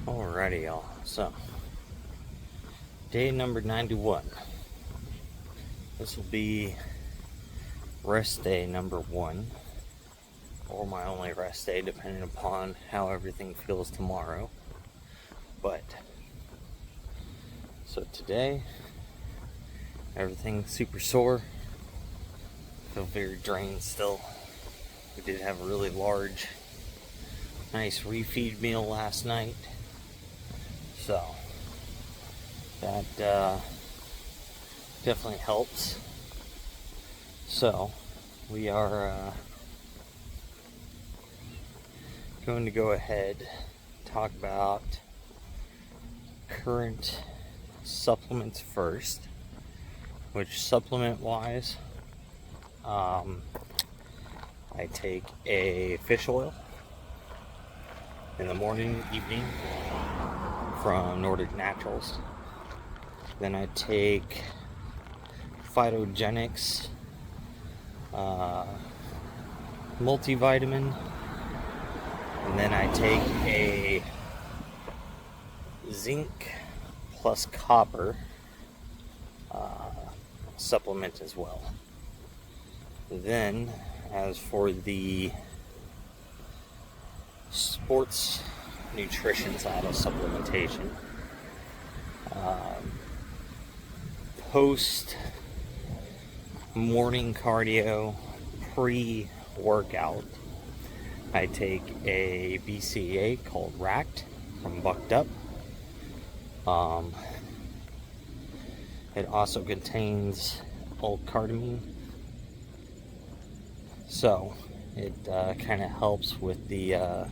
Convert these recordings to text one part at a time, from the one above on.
Alrighty, y'all. So, day number 91. This will be rest day number 1, or my only rest day, depending upon how everything feels tomorrow. But, so today, everything's super sore. Feel very drained still. We did have a really large, nice refeed meal last night. So, that definitely helps. So, we are going to go ahead and talk about current supplements first. Which, supplement-wise, I take a fish oil in the morning, evening, from Nordic Naturals. Then I take Phytogenics multivitamin, and then I take a zinc plus copper supplement as well. Then, as for the sports nutrition side of supplementation, post morning cardio, pre-workout, I take a BCAA called Racked from Bucked Up. It also contains L-carnitine, so it kind of helps with the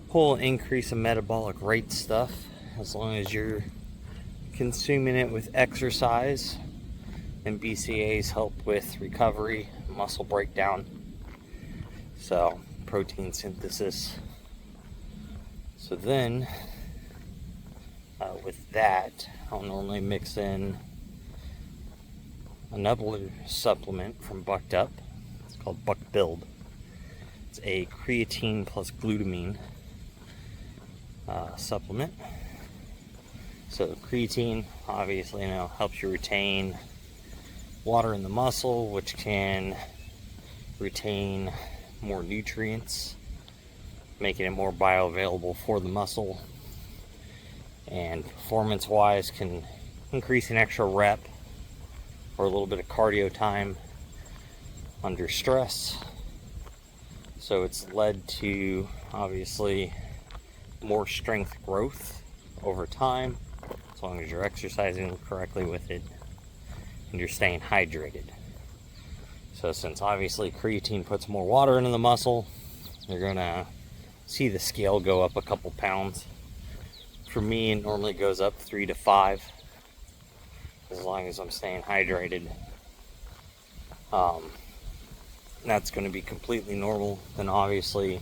whole increase of metabolic rate stuff, as long as you're consuming it with exercise. And BCAAs help with recovery, muscle breakdown, so protein synthesis. So then, with that, I'll normally mix in another supplement from Bucked Up. It's called Buck Build. It's a creatine plus glutamine supplement. So creatine, obviously, helps you retain water in the muscle, which can retain more nutrients, making it more bioavailable for the muscle. And performance-wise, can increase an extra rep or a little bit of cardio time under stress. So it's led to, obviously, more strength growth over time, as long as you're exercising correctly with it and you're staying hydrated. So since obviously creatine puts more water into the muscle, you're gonna see the scale go up a couple pounds. For me, it normally goes up 3 to 5, as long as I'm staying hydrated. That's going to be completely normal. Then obviously,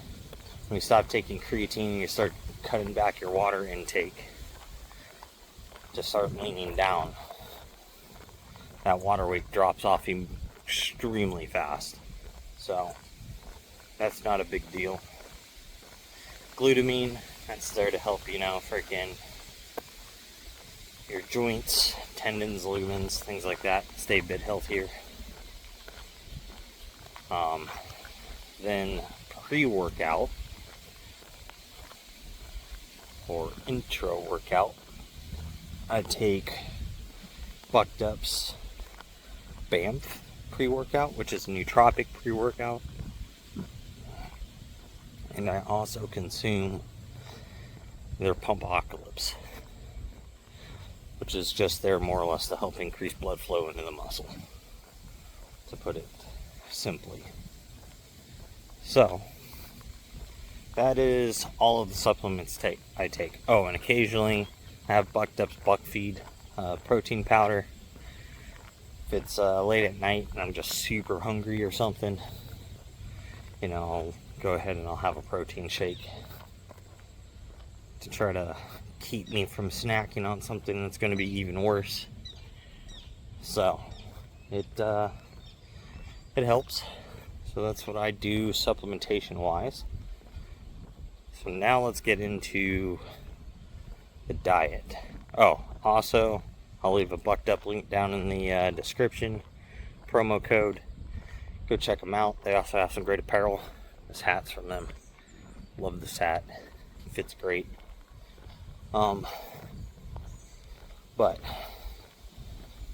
when you stop taking creatine, you start cutting back your water intake to start leaning down. That water weight drops off extremely fast. So that's not a big deal. Glutamine, that's there to help, freaking your joints, tendons, ligaments, things like that, stay a bit healthier. Then pre-workout or intro workout, I take Bucked Up's BAMF pre-workout, which is a nootropic pre-workout. And I also consume their Pumpocalypse, which is just there more or less to help increase blood flow into the muscle, to put it simply. So, that is all of the supplements I take. Oh, and occasionally I have Bucked Up's Buck Feed protein powder. If it's late at night and I'm just super hungry or something, I'll go ahead and I'll have a protein shake to try to keep me from snacking on something that's going to be even worse. So it helps. So that's what I do supplementation wise. So now let's get into the diet. Oh, also, I'll leave a Bucked Up link down in the description. Promo code. Go check them out. They also have some great apparel. This hat's from them. Love this hat. It fits great. But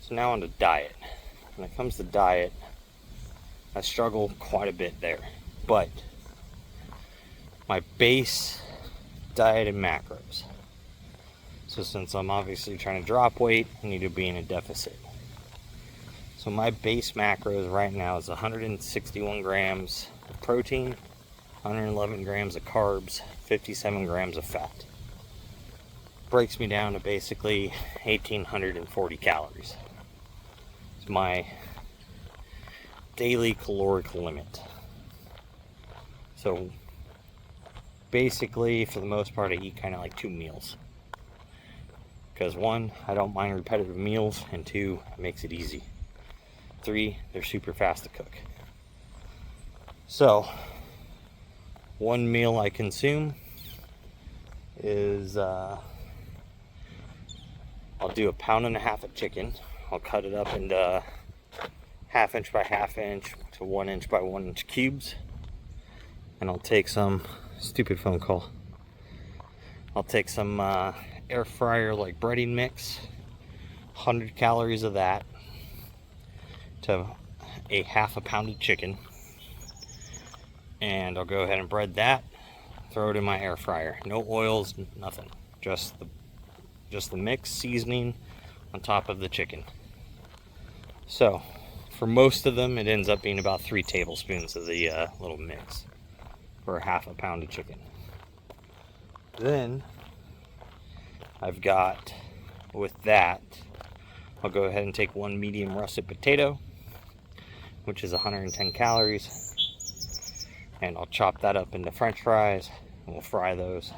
so now on to diet. When it comes to diet, I struggle quite a bit there. But my base diet and macros. So since I'm obviously trying to drop weight, I need to be in a deficit. So my base macros right now is 161 grams of protein, 111 grams of carbs, 57 grams of fat. Breaks me down to basically 1,840 calories. It's my daily caloric limit. So basically, for the most part, I eat kind of like 2 meals. Because 1, I don't mind repetitive meals, and 2, it makes it easy. 3, they're super fast to cook. So 1 meal I consume is I'll do 1.5 pounds of chicken. I'll cut it up into 1/2 inch by 1/2 inch to 1 inch by 1 inch cubes, and I'll take some stupid phone call. I'll take some air fryer like breading mix, 100 calories of that, to a 1/2 pound of chicken, and I'll go ahead and bread that, throw it in my air fryer. No oils, nothing, just the mix seasoning on top of the chicken. So for most of them, it ends up being about 3 tablespoons of the little mix for a 1/2 pound of chicken. Then I've got, with that, I'll go ahead and take 1 medium russet potato, which is 110 calories, and I'll chop that up into french fries, and we'll fry those.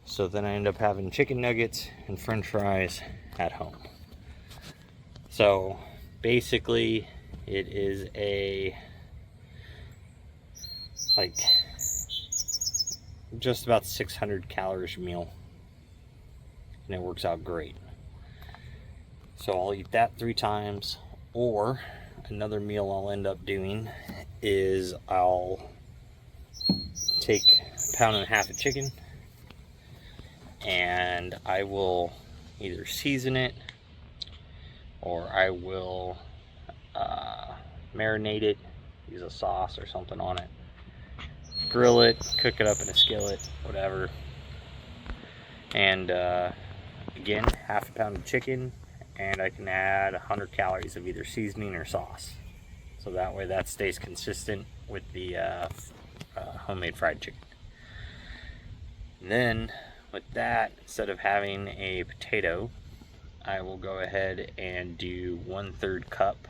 So then I end up having chicken nuggets and french fries at home. So basically it is a like just about 600 calories meal, and it works out great. So I'll eat that 3 times, or another meal I'll end up doing is I'll take 1.5 pounds of chicken, and I will either season it, or I will marinate it, use a sauce or something on it, grill it, cook it up in a skillet, whatever. And again, 1/2 pound of chicken, and I can add 100 calories of either seasoning or sauce. So that way that stays consistent with the homemade fried chicken. And then with that, instead of having a potato, I will go ahead and do 1/3 cup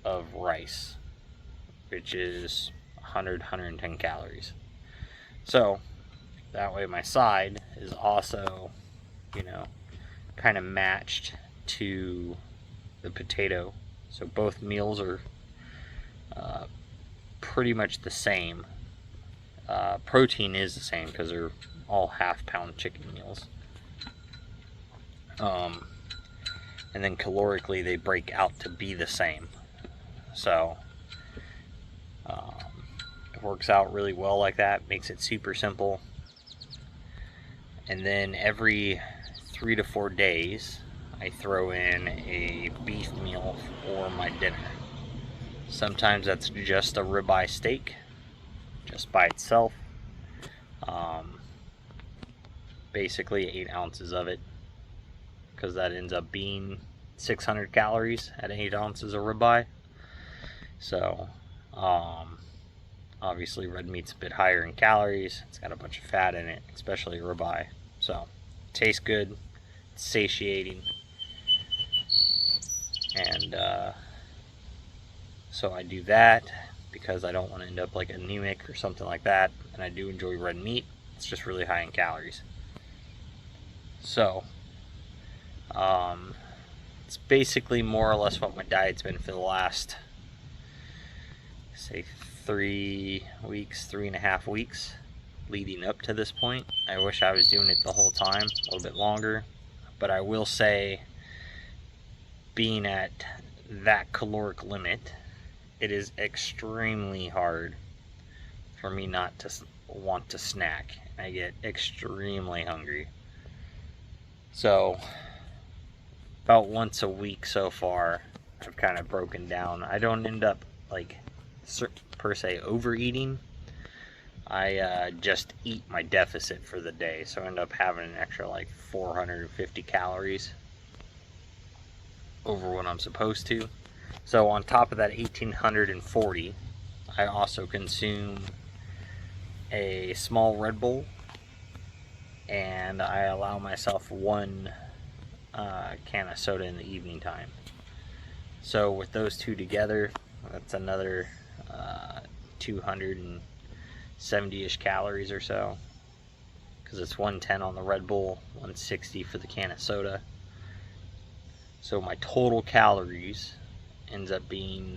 of rice, which is 110 calories. So that way my side is also, kind of matched to the potato. So both meals are pretty much the same. Protein is the same because they're all 1/2 pound chicken meals. And then calorically they break out to be the same. So it works out really well like that, makes it super simple. And then every 3 to 4 days I throw in a beef meal for my dinner. Sometimes that's just a ribeye steak, just by itself. Basically 8 ounces of it, because that ends up being 600 calories at 8 ounces of ribeye. So obviously red meat's a bit higher in calories. It's got a bunch of fat in it, especially ribeye. So it tastes good, it's satiating, and so I do that because I don't want to end up like anemic or something like that. And I do enjoy red meat, it's just really high in calories. So it's basically more or less what my diet's been for the last, say, 3.5 weeks. leading up to this point. I wish I was doing it the whole time, a little bit longer. But I will say, being at that caloric limit, it is extremely hard for me not to want to snack. I get extremely hungry. So, about once a week so far, I've kind of broken down. I don't end up, like, per se overeating. I just eat my deficit for the day, so I end up having an extra like 450 calories over what I'm supposed to. So on top of that 1840, I also consume a small Red Bull, and I allow myself one can of soda in the evening time. So with those two together, that's another 270-ish calories or so, because it's 110 on the Red Bull, 160 for the can of soda. So my total calories ends up being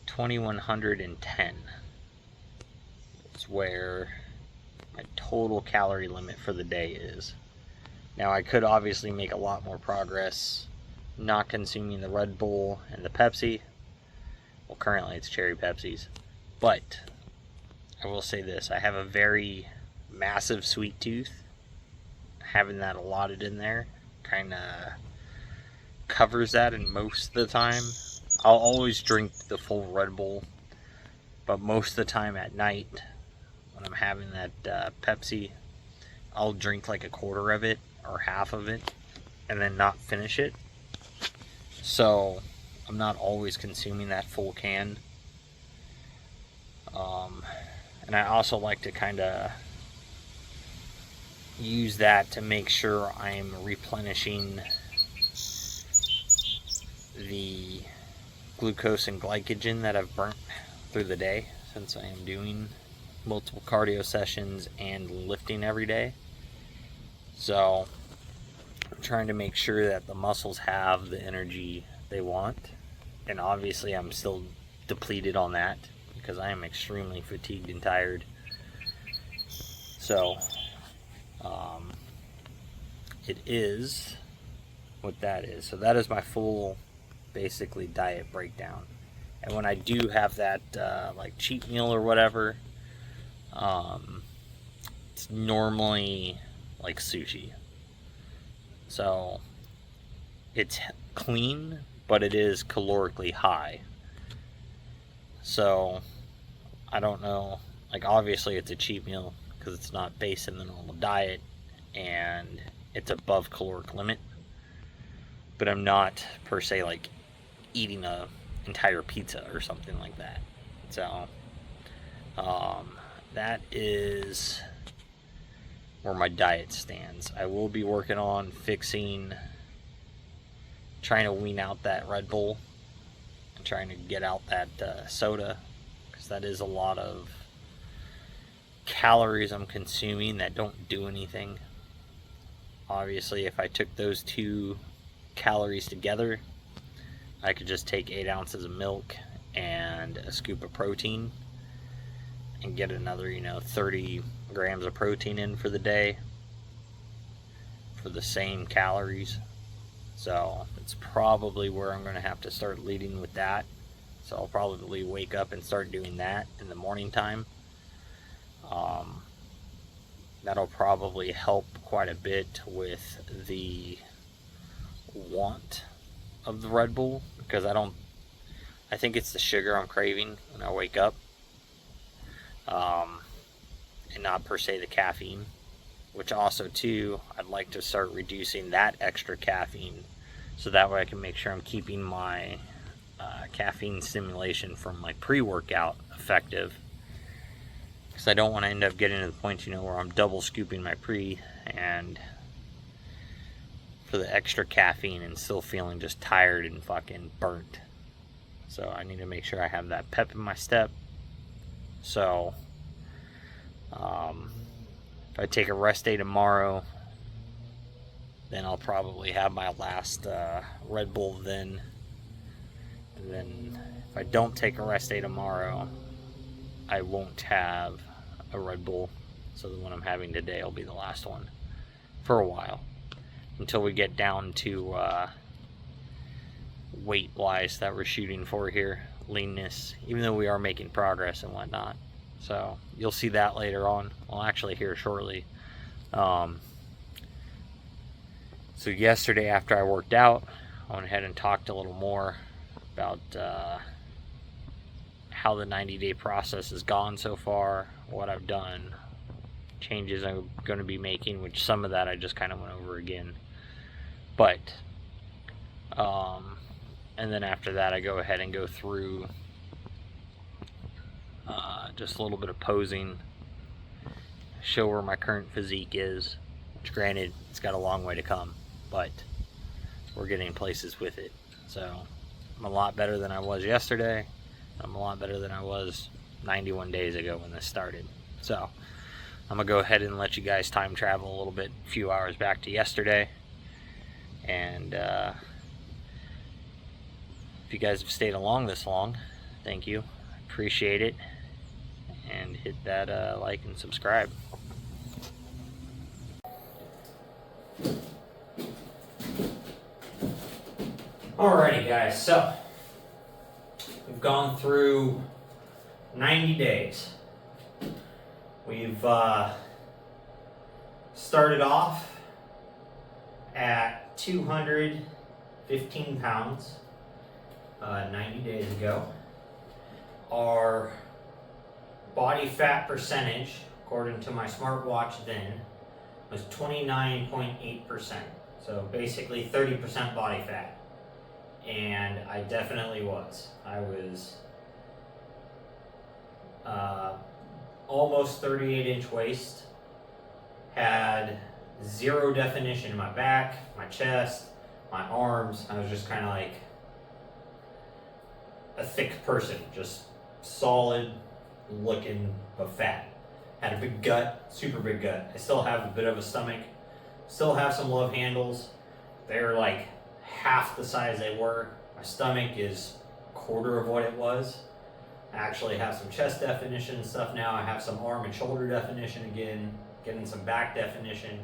2110. It's where my total calorie limit for the day is. Now I could obviously make a lot more progress not consuming the Red Bull and the Pepsi. Well, currently it's cherry Pepsis. But I will say this, I have a very massive sweet tooth. Having that allotted in there kind of covers that, and most of the time I'll always drink the full Red Bull, but most of the time at night when I'm having that Pepsi, I'll drink like a quarter of it or half of it and then not finish it. So I'm not always consuming that full can. And I also like to kind of use that to make sure I'm replenishing the glucose and glycogen that I've burnt through the day, since I am doing multiple cardio sessions and lifting every day. So I'm trying to make sure that the muscles have the energy they want, and obviously I'm still depleted on that because I am extremely fatigued and tired. So it is what that is. So that is my full basically diet breakdown. And when I do have that like cheat meal or whatever, it's normally like sushi. So it's clean, but it is calorically high. So I don't know, like obviously it's a cheat meal because it's not based in the normal diet and it's above caloric limit, but I'm not per se like eating a entire pizza or something like that. So that is where my diet stands. I will be working on trying to wean out that Red Bull and trying to get out that soda, because that is a lot of calories I'm consuming that don't do anything. Obviously, if I took those two calories together, I could just take 8 ounces of milk and a scoop of protein and get another 30 grams of protein in for the day for the same calories. So it's probably where I'm going to have to start leading with that. So I'll probably wake up and start doing that in the morning time. That'll probably help quite a bit with the want of the Red Bull, because I think it's the sugar I'm craving when I wake up, and not per se the caffeine, which also too, I'd like to start reducing that extra caffeine so that way I can make sure I'm keeping my caffeine stimulation from my pre-workout effective, because I don't want to end up getting to the point where I'm double scooping my pre and for the extra caffeine and still feeling just tired and fucking burnt. So I need to make sure I have that pep in my step. So if I take a rest day tomorrow, then I'll probably have my last Red Bull then. And then if I don't take a rest day tomorrow, I won't have a Red Bull. So the one I'm having today will be the last one for a while, until we get down to weight wise that we're shooting for here, leanness, even though we are making progress and whatnot. So you'll see that later on. Well, actually here shortly. So yesterday after I worked out, I went ahead and talked a little more about how the 90-day process has gone so far, what I've done, changes I'm going to be making, which some of that I just kind of went over again. But and then after that I go ahead and go through just a little bit of posing, show where my current physique is, which granted it's got a long way to come, but we're getting places with it. So I'm a lot better than I was yesterday. I'm a lot better than I was 91 days ago when this started. So I'm gonna go ahead and let you guys time travel a little bit, a few hours back to yesterday. And if you guys have stayed along this long, thank you, appreciate it, and hit that like and subscribe. Alrighty guys, so we've gone through 90 days. We've started off at 215 pounds 90 days ago. Our body fat percentage, according to my smartwatch then, was 29.8%. So basically 30% body fat. And I definitely was. I was almost 38-inch waist, had zero definition in my back, my chest, my arms. I was just kind of like a thick person, just solid looking but fat. Had a big gut, super big gut. I still have a bit of a stomach, still have some love handles. They're like half the size they were. My stomach is a quarter of what it was. I actually have some chest definition and stuff now. I have some arm and shoulder definition again, getting some back definition.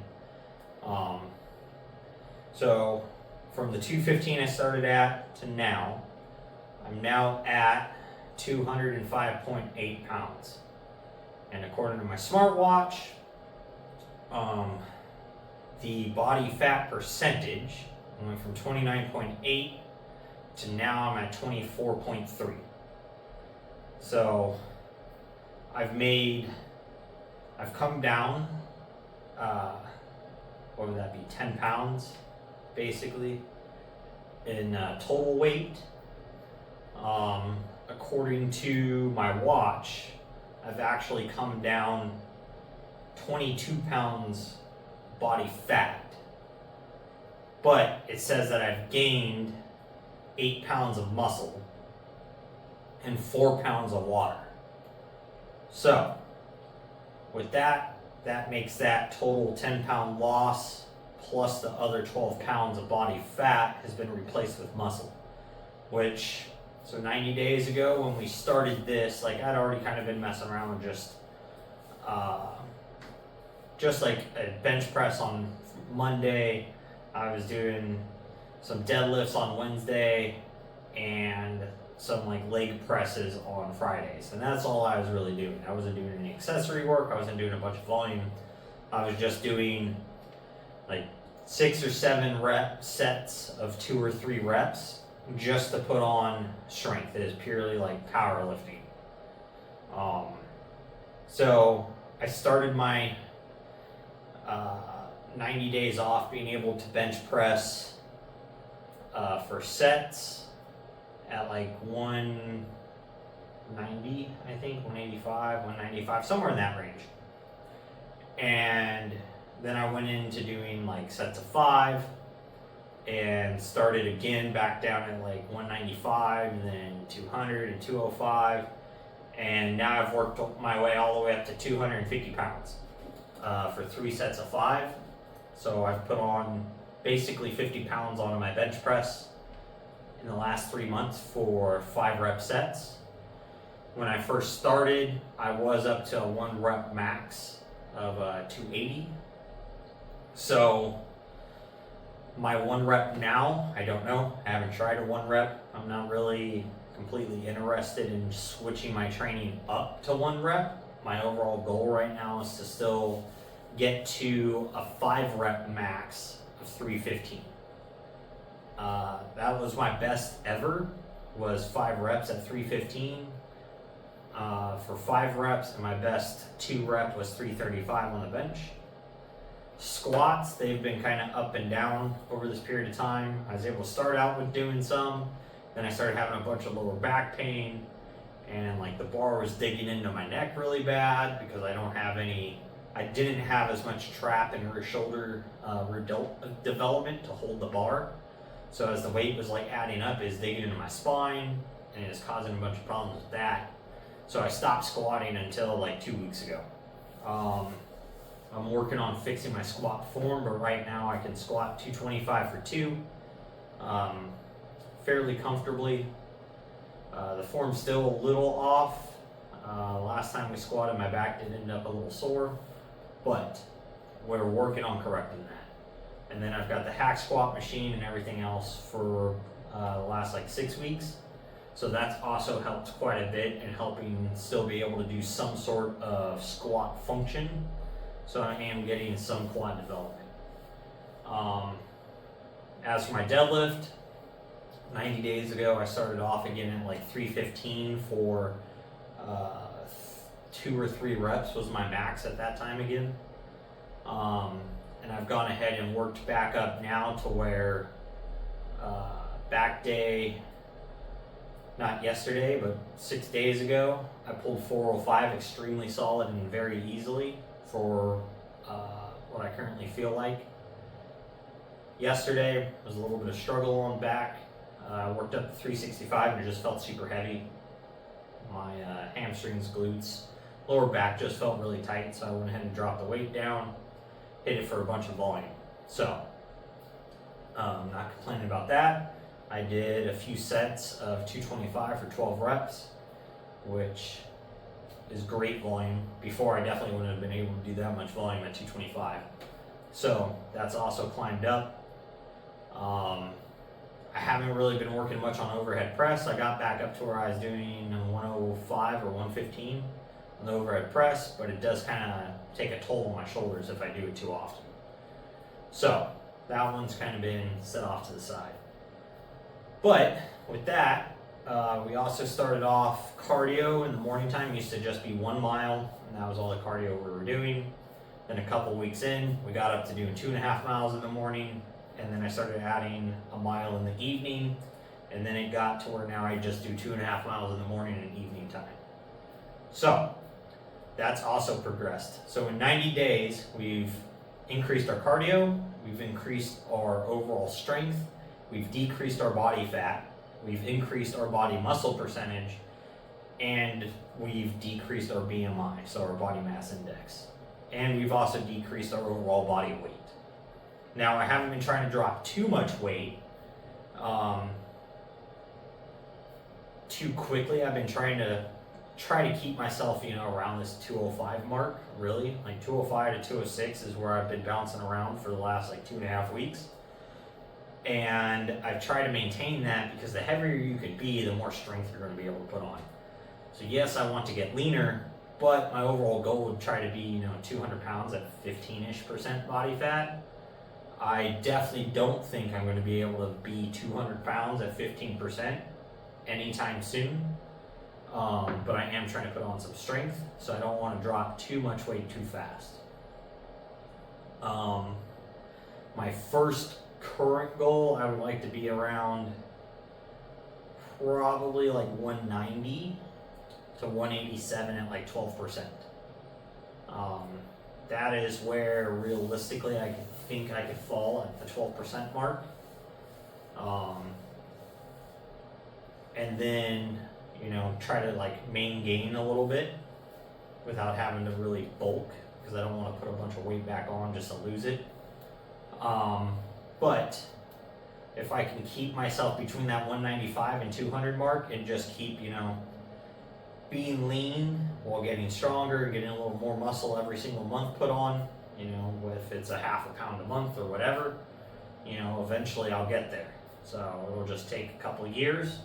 So from the 215 I started at to now, I'm now at 205.8 pounds. And according to my smartwatch, the body fat percentage went from 29.8 to now I'm at 24.3. So I've come down, what would that be, 10 pounds basically in total weight. According to my watch, I've actually come down 22 pounds body fat, but it says that I've gained 8 pounds of muscle and 4 pounds of water. So with that makes that total 10-pound loss plus the other 12 pounds of body fat has been replaced with muscle, which, so 90 days ago when we started this, like I'd already kind of been messing around with just like a bench press on Monday. I was doing some deadlifts on Wednesday and some like leg presses on Fridays. And that's all I was really doing. I wasn't doing any accessory work. I wasn't doing a bunch of volume. I was just doing like 6 or 7 sets of 2 or 3 reps just to put on strength. It is purely like powerlifting. So I started my 90 days off being able to bench press for sets at like 190, I think, 185, 195, somewhere in that range. And then I went into doing like sets of 5 and started again back down at like 195 and then 200 and 205. And now I've worked my way all the way up to 250 pounds for 3 sets of 5. So I've put on basically 50 pounds onto my bench press in the last 3 months for 5 rep sets. When I first started, I was up to a 1 rep max of 280. So my 1 rep now, I don't know. I haven't tried a 1 rep. I'm not really completely interested in switching my training up to 1 rep. My overall goal right now is to still get to a 5 rep max of 315. That was my best ever, was 5 reps at 315 for 5 reps, and my best 2 rep was 335 on the bench. Squats, they've been kind of up and down over this period of time. I was able to start out with doing some, then I started having a bunch of lower back pain, and like the bar was digging into my neck really bad because I didn't have as much trap and rear shoulder development to hold the bar. So as the weight was like adding up, it's digging into my spine and it's causing a bunch of problems with that. So I stopped squatting until like 2 weeks ago. I'm working on fixing my squat form, but right now I can squat 225 for 2 fairly comfortably. The form's still a little off. Last time we squatted, my back did end up a little sore, but we're working on correcting that. And then I've got the hack squat machine and everything else for the last like 6 weeks. So that's also helped quite a bit in helping still be able to do some sort of squat function. So I am getting some quad development. As for my deadlift, 90 days ago I started off again at like 315 for 2 or 3 reps was my max at that time again. And I've gone ahead and worked back up now to where back day, not yesterday, but 6 days ago, I pulled 405 extremely solid and very easily for what I currently feel like. Yesterday was a little bit of struggle on back. I worked up to 365 and it just felt super heavy. My hamstrings, glutes, lower back just felt really tight, so I went ahead and dropped the weight down, hit it for a bunch of volume. So, not complaining about that. I did a few sets of 225 for 12 reps, which is great volume. Before, I definitely wouldn't have been able to do that much volume at 225. So that's also climbed up. I haven't really been working much on overhead press. I got back up to where I was doing 105 or 115 on the overhead press, but it does kind of take a toll on my shoulders if I do it too often. So that one's kind of been set off to the side. But with that, we also started off cardio in the morning time. It used to just be 1 mile, and that was all the cardio we were doing. Then a couple weeks in, we got up to doing 2.5 miles in the morning, and then I started adding a mile in the evening, and then it got to where now I just do 2.5 miles in the morning and evening time. So that's also progressed. So in 90 days, we've increased our cardio, we've increased our overall strength, we've decreased our body fat, we've increased our body muscle percentage, and we've decreased our BMI, so our body mass index. And we've also decreased our overall body weight. Now, I haven't been trying to drop too much weight too quickly. I've been trying to keep myself, around this 205 mark, really. Like 205 to 206 is where I've been bouncing around for the last like 2.5 weeks. And I've tried to maintain that because the heavier you could be, the more strength you're going to be able to put on. So yes, I want to get leaner, but my overall goal would try to be, 200 pounds at 15-ish% body fat. I definitely don't think I'm going to be able to be 200 pounds at 15% anytime soon. But I am trying to put on some strength, so I don't want to drop too much weight too fast. My first current goal, I would like to be around probably like 190 to 187 at like 12%. That is where realistically I think I could fall at the 12% mark. And then, try to like gain a little bit without having to really bulk, because I don't want to put a bunch of weight back on just to lose it. But if I can keep myself between that 195 and 200 mark and just keep, being lean while getting stronger, getting a little more muscle every single month put on, you know, if it's a half a pound a month or whatever, you know, eventually I'll get there. So it'll just take a couple years,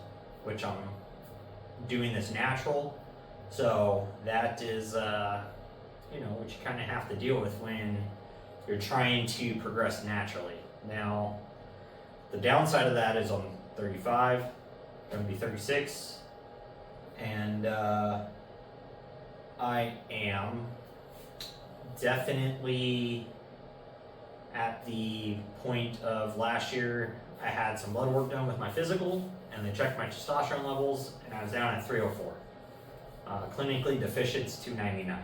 which I'm doing this natural. So that is, you know, what you kind of have to deal with when you're trying to progress naturally. Now, the downside of that is I'm 35, going to be 36, and I am definitely at the point of last year. I had some blood work done with my physical, and they checked my testosterone levels, and I was down at 304. Clinically deficient 299.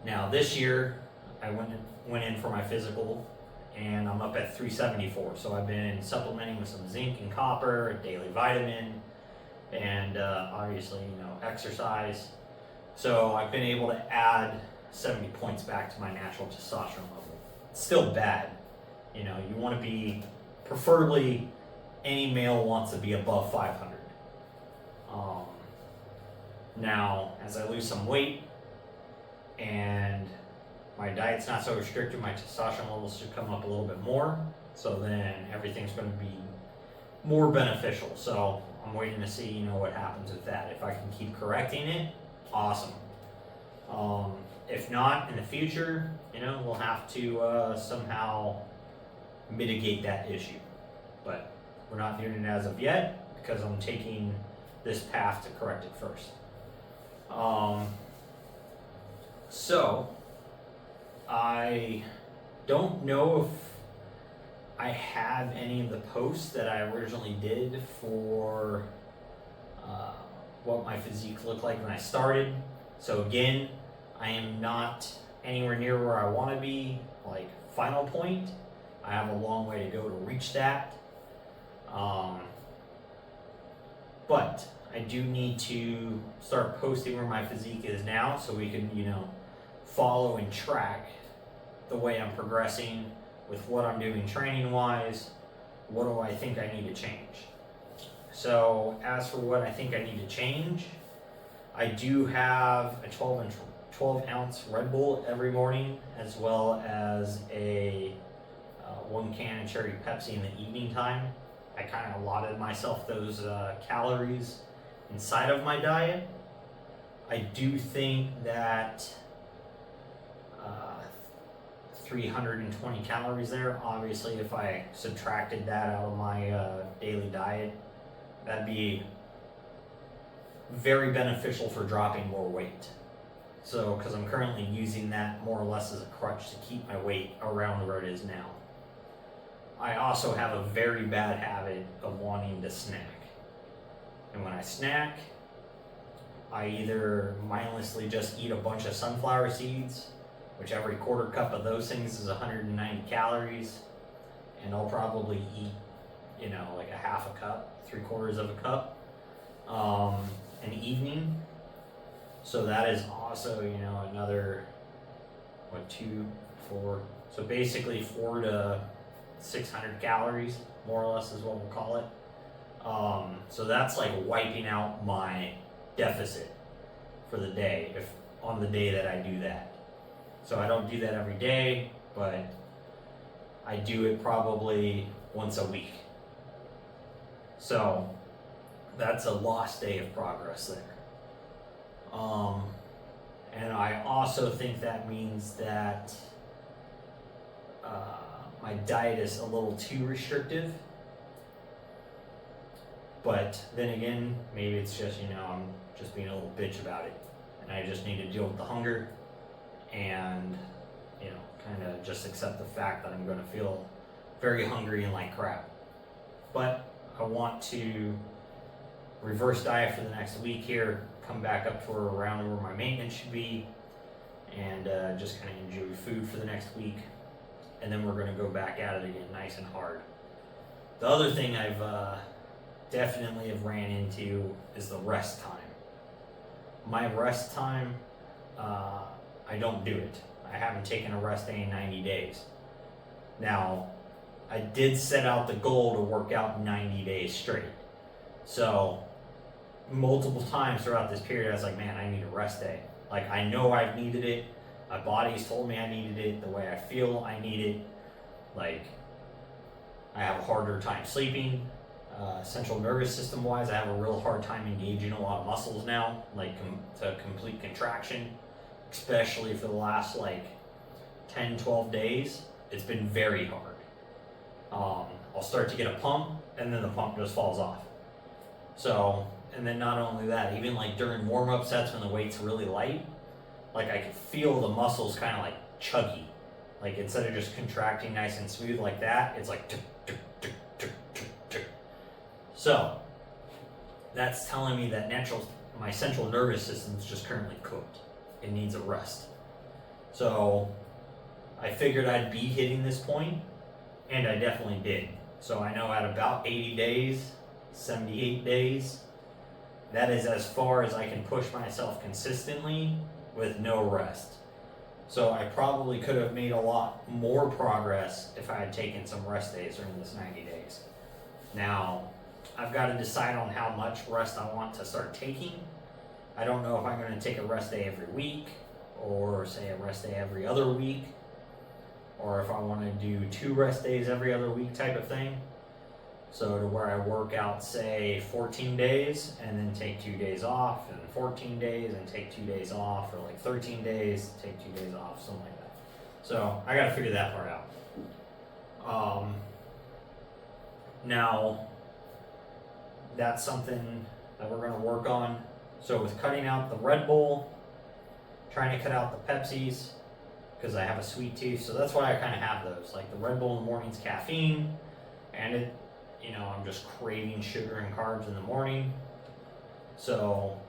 Now this year, I went in for my physical, and I'm up at 374. So I've been supplementing with some zinc and copper, a daily vitamin, and obviously, you know, exercise. So I've been able to add 70 points back to my natural testosterone level. It's still bad. You know, you want to be, preferably, any male wants to be above 500. Now, as I lose some weight and my diet's not so restricted, my testosterone levels should come up a little bit more. So then everything's going to be more beneficial. So I'm waiting to see, you know, what happens with that. If I can keep correcting it, awesome. If not, in the future, you know, we'll have to somehow mitigate that issue. But we're not doing it as of yet because I'm taking this path to correct it first. So I don't know if I have any of the posts that I originally did for what my physique looked like when I started. So again, I am not anywhere near where I want to be, like final point. I have a long way to go to reach that. But I do need to start posting where my physique is now so we can, you know, follow and track the way I'm progressing with what I'm doing training wise. What do I think I need to change? So as for what I think I need to change, I do have a 12 ounce Red Bull every morning, as well as a 1 can of cherry Pepsi in the evening time. I kind of allotted myself those calories inside of my diet. I do think that 320 calories there, obviously if I subtracted that out of my daily diet, that'd be very beneficial for dropping more weight. So, because I'm currently using that more or less as a crutch to keep my weight around where it is now. I also have a very bad habit of wanting to snack. And when I snack, I either mindlessly just eat a bunch of sunflower seeds, which every quarter cup of those things is 190 calories, and I'll probably eat, you know, like a half a cup, 3/4 of a cup, an evening. So that is also, you know, another, 2, 4, so basically 400 to 600 calories, more or less is what we'll call it. So that's like wiping out my deficit for the day, if on the day that I do that. So I don't do that every day, but I do it probably once a week. So that's a lost day of progress there. And I also think that means that my diet is a little too restrictive. But then again, maybe it's just, you know, I'm just being a little bitch about it. And I just need to deal with the hunger and, you know, kind of just accept the fact that I'm going to feel very hungry and like crap. But I want to reverse diet for the next week here, come back up to around where my maintenance should be, and just kind of enjoy food for the next week. And then we're going to go back at it again, nice and hard. The other thing I've definitely have ran into is the rest time. My rest time, I don't do it. I haven't taken a rest day in 90 days. Now, I did set out the goal to work out 90 days straight. So, multiple times throughout this period, I was like, man, I need a rest day. Like, I know I've needed it. My body's told me I needed it. The way I feel, I need it. Like, I have a harder time sleeping. Central nervous system wise, I have a real hard time engaging a lot of muscles now, like to complete contraction, especially for the last like 10, 12 days. It's been very hard. I'll start to get a pump, and then the pump just falls off. So, and then not only that, even like during warm-up sets when the weight's really light, like I can feel the muscles kind of like chuggy. Like instead of just contracting nice and smooth like that, it's like tick, tick, tick, tick, tick, tick. So, that's telling me that my central nervous system is just currently cooked. It needs a rest. So, I figured I'd be hitting this point, and I definitely did. So I know at about 80 days, 78 days, that is as far as I can push myself consistently with no rest. So I probably could have made a lot more progress if I had taken some rest days during this 90 days. Now, I've got to decide on how much rest I want to start taking. I don't know if I'm going to take a rest day every week, or say a rest day every other week, or if I want to do 2 rest days every other week type of thing. So to where I work out, say, 14 days and then take 2 days off, and 14 days and take 2 days off, or like 13 days, take 2 days off, something like that. So I got to figure that part out. Now, that's something that we're going to work on. So with cutting out the Red Bull, trying to cut out the Pepsis, because I have a sweet tooth, so that's why I kind of have those. Like the Red Bull in the morning's caffeine, and I'm just craving sugar and carbs in the morning. So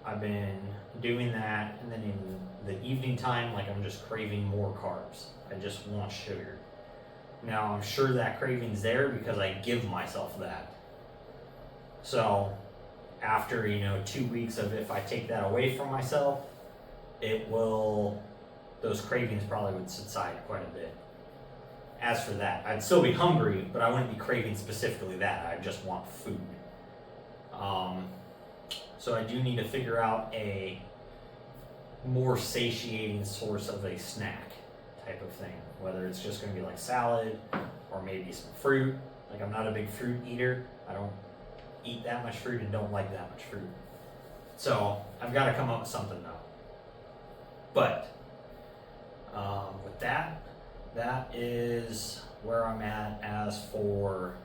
I've been doing that, and then in the evening time, like I'm just craving more carbs. I just want sugar. Now I'm sure that craving's there because I give myself that. So after 2 weeks of, if I take that away from myself, those cravings probably would subside quite a bit. As for that, I'd still be hungry, but I wouldn't be craving specifically that. I just want food. So I do need to figure out a more satiating source of a snack type of thing. Whether it's just going to be like salad, or maybe some fruit. Like, I'm not a big fruit eater. I don't eat that much fruit and don't like that much fruit. So I've got to come up with something though. But with that is where I'm at as for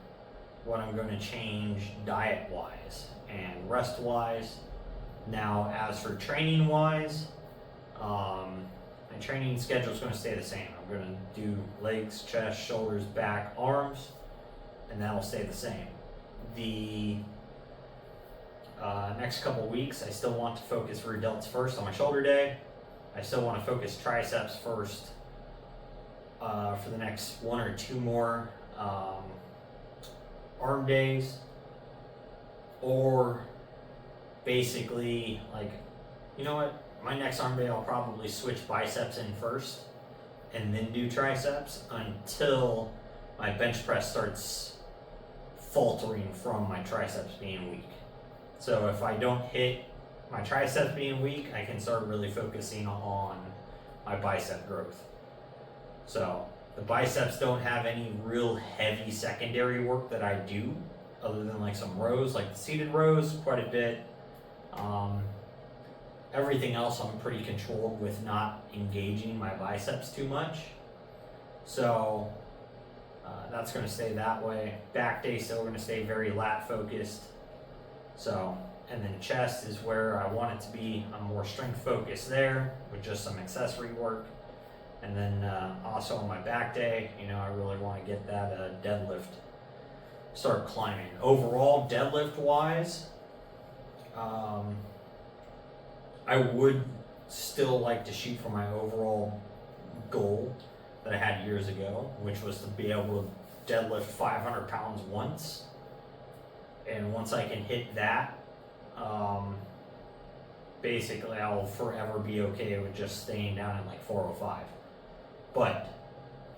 what I'm going to change diet-wise and rest-wise. Now, as for training-wise, my training schedule is going to stay the same. I'm going to do legs, chest, shoulders, back, arms, and that'll stay the same. The next couple weeks, I still want to focus rear delts first on my shoulder day. I still want to focus triceps first for the next 1 or 2 more arm days, or basically, like, you know what, my next arm day I'll probably switch biceps in first and then do triceps until my bench press starts faltering from my triceps being weak. So if I don't hit my triceps being weak, I can start really focusing on my bicep growth. So the biceps don't have any real heavy secondary work that I do, other than like some rows, like the seated rows, quite a bit. Everything else I'm pretty controlled with not engaging my biceps too much. So that's going to stay that way. Back day still going to stay very lat focused. So, and then chest is where I want it to be. I'm more strength focused there with just some accessory work. And then also on my back day, I really want to get that deadlift start climbing. Overall, deadlift wise, I would still like to shoot for my overall goal that I had years ago, which was to be able to deadlift 500 pounds once. And once I can hit that, basically I'll forever be okay with just staying down at like 405. But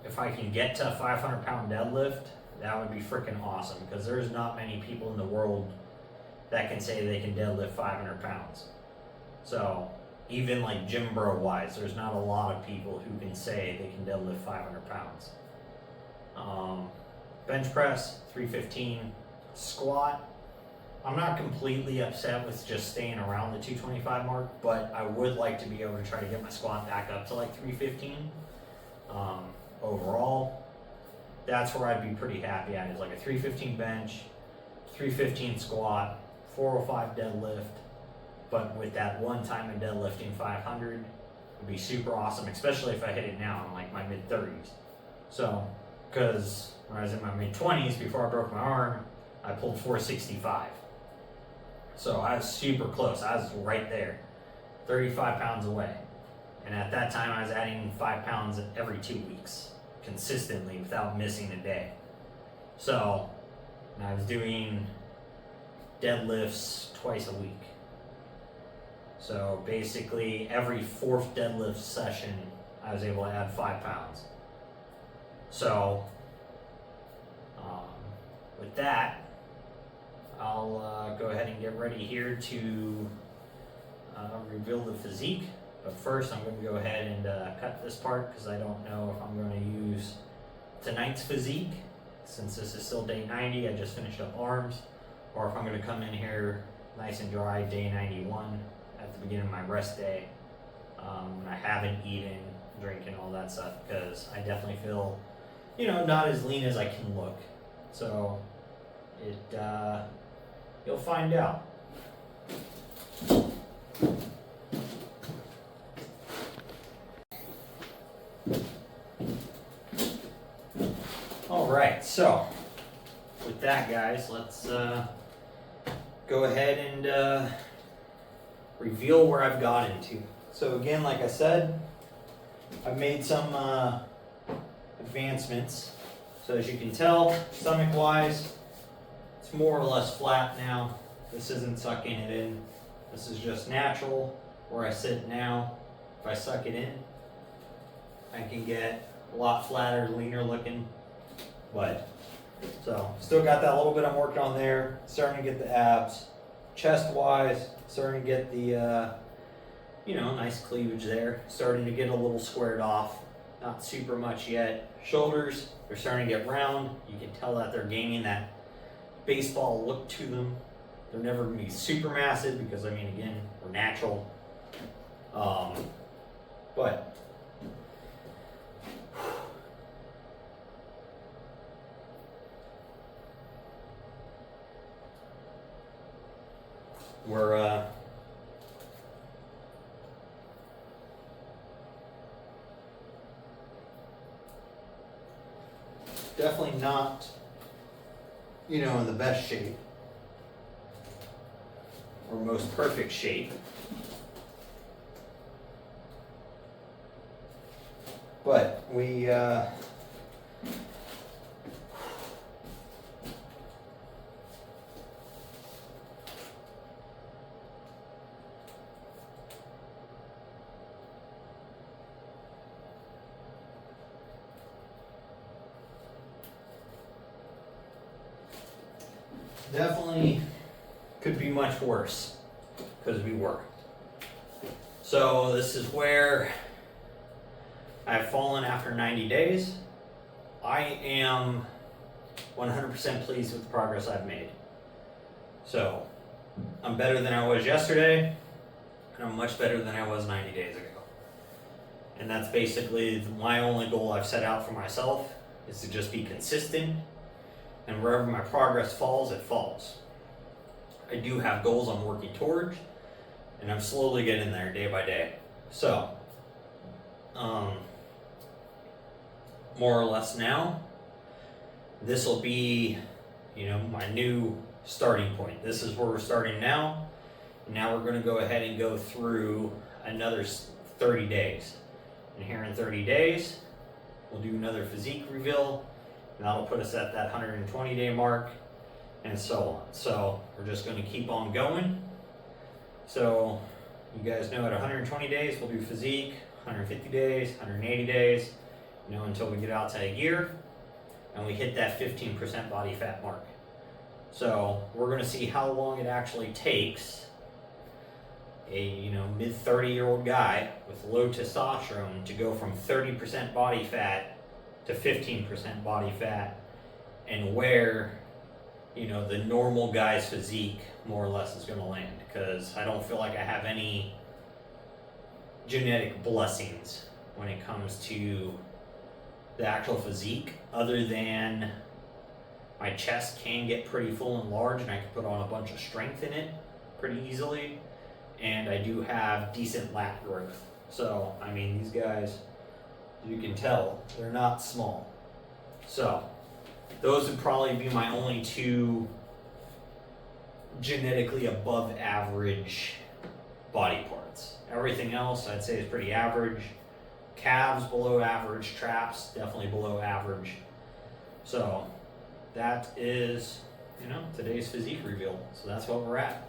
if I can get to a 500 pound deadlift, that would be freaking awesome, because there's not many people in the world that can say they can deadlift 500 pounds. So even like gym bro wise, there's not a lot of people who can say they can deadlift 500 pounds. Bench press, 315. Squat, I'm not completely upset with just staying around the 225 mark, but I would like to be able to try to get my squat back up to like 315. Overall, that's where I'd be pretty happy at, is like a 315 bench, 315 squat, 405 deadlift, but with that one time in deadlifting 500 would be super awesome, especially if I hit it now in like my mid 30s. So, because when I was in my mid 20s before I broke my arm, I pulled 465. So I was super close. I was right there, 35 pounds away. And at that time, I was adding 5 pounds every 2 weeks, consistently without missing a day. So, and I was doing deadlifts twice a week. So basically, every fourth deadlift session, I was able to add 5 pounds. So, with that, I'll go ahead and get ready here to reveal the physique. But first, I'm going to go ahead and cut this part because I don't know if I'm going to use tonight's physique, since this is still day 90. I just finished up arms, or if I'm going to come in here nice and dry day 91 at the beginning of my rest day, when I haven't eaten, drinking, all that stuff, because I definitely feel, not as lean as I can look. So you'll find out. All right, so with that, guys, let's go ahead and reveal where I've got into. So again, like I said, I've made some advancements. So as you can tell, stomach-wise, it's more or less flat now. This isn't sucking it in. This is just natural where I sit now. If I suck it in, I can get a lot flatter, leaner looking. But, so, still got that little bit I'm working on there. Starting to get the abs. Chest-wise, starting to get the, nice cleavage there. Starting to get a little squared off. Not super much yet. Shoulders, they're starting to get round. You can tell that they're gaining that baseball look to them. They're never going to be super massive because, again, we're natural. But we're definitely not, in the best shape or most perfect shape. But we definitely could be much worse, because we were. So this is where I've fallen after 90 days. I am 100% pleased with the progress I've made. So I'm better than I was yesterday, and I'm much better than I was 90 days ago. And that's basically my only goal I've set out for myself, is to just be consistent, and wherever my progress falls, it falls. I do have goals I'm working towards, and I'm slowly getting there day by day. So, more or less now, this will be, my new starting point. This is where we're starting now. Now we're going to go ahead and go through another 30 days. And here in 30 days, we'll do another physique reveal. And that'll put us at that 120 day mark, and so on. So we're just going to keep on going. So you guys know at 120 days, we'll do physique, 150 days, 180 days, until we get out to a year and we hit that 15% body fat mark. So we're going to see how long it actually takes a mid 30-year-old guy with low testosterone to go from 30% body fat to 15% body fat, and where the normal guy's physique more or less is going to land, because I don't feel like I have any genetic blessings when it comes to the actual physique, other than my chest can get pretty full and large and I can put on a bunch of strength in it pretty easily, and I do have decent lat growth. So I mean, these guys, you can tell they're not small. So those would probably be my only two genetically above average body parts. Everything else I'd say is pretty average. Calves below average, traps definitely below average. So that is, today's physique reveal. So that's what we're at.